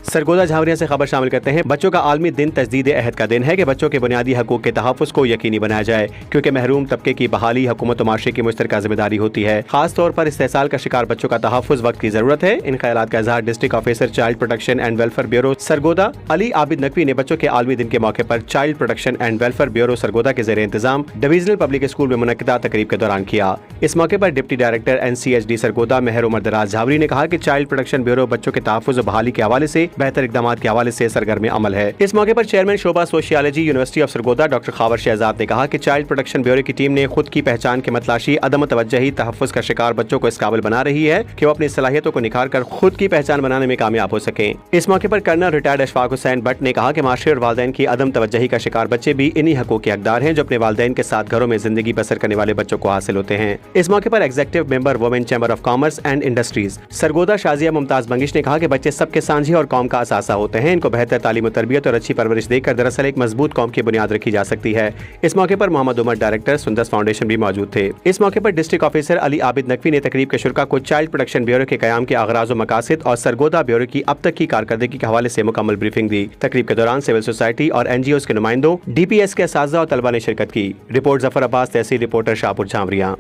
सरगोदा झावरिया से खबर शामिल करते हैं। बच्चों का आलमी दिन तजदीद अहद का दिन है कि बच्चों के बुनियादी हकूक के तहफ़्फ़ुज़ को यकीनी बनाया जाए, क्योंकि महरूम तबके की बहाली हुकूमत और माशरे की मुश्तरका जिम्मेदारी होती है। खास तौर पर इस्तेहसाल का शिकार बच्चों का तहफ़्फ़ुज़ वक्त की जरूरत है। इन ख्यालात का इज़हार district officer child protection and welfare bureau Sargodha Ali Abid Naqvi ने बच्चों के आलमी दिन के मौके पर child protection and welfare bureau Sargodha के ज़ेरे इंतजाम डिविजनल पब्लिक स्कूल में मुनक्किदा तकरीब के दौरान किया। इस मौके पर डिप्टी डायरेक्टर NCHD सरगोदा मेहर उमर दराज झावरी ने कहा कि चाइल्ड प्रोटेक्शन ब्यूरो बच्चों के तहफ़्फ़ुज़ और बहाली के हवाले से बेहतर इक़दाम के हवाले से सरगर्म अमल है। इस मौके पर चेयरमैन शोबा sociology university of Sargodha doctor Khawar Shahzad ने कहा कि चाइल्ड प्रोटेक्शन ब्यूरो की टीम ने खुद की पहचान के मतलाशी अदम तवज्जुही तहफ़्फ़ुज़ का शिकार बच्चों को इस काबिल बना रही है कि वो अपनी सलाहियतों को निखार कर खुद की पहचान बनाने में कामयाब हो सके। इस मौके पर कर्नल रिटायर्ड अशफाक हुसैन भट्ट ने कहा कि माशरे और वालिदैन की अदम तवज्जुही का शिकार बच्चे भी इन्हीं हकूक़ के हकदार हैं जो अपने वालिदैन के साथ घरों में जिंदगी बसर करने वाले बच्चों को हासिल होते हैं। इस मौके पर executive member women chamber of commerce and industries Sargodha Shazia Mumtaz Bangash ने कहा कि बच्चे सबके सांझे और कौम का असासा होते हैं। इनको बेहतर तालीम और तरबियत और अच्छी परवरिश देकर दरअसल एक मजबूत कौम की बुनियाद रखी जा सकती है। इस मौके पर मोहम्मद उमर डायरेक्टर सुंदस फाउंडेशन भी मौजूद थे। इस मौके पर डिस्ट्रिक्ट ऑफिसर अली आबिद नकवी ने तकरीब के शुरका को चाइल्ड प्रोटेक्शन ब्यूरो के कयाम के आगराज और मकासद और सरगोदा ब्यूरो की अब तक की कारकर्दगी के हवाले से मुकम्मल ब्रीफिंग दी। तकरीब के दौरान सिविल सोसाइटी और NGOs के नुमाइंदों, DPS के असातिज़ा और तलबा ने शिरकत की। रिपोर्ट जफर अब्बास, तहसील रिपोर्टर शाहपुर झावरिया।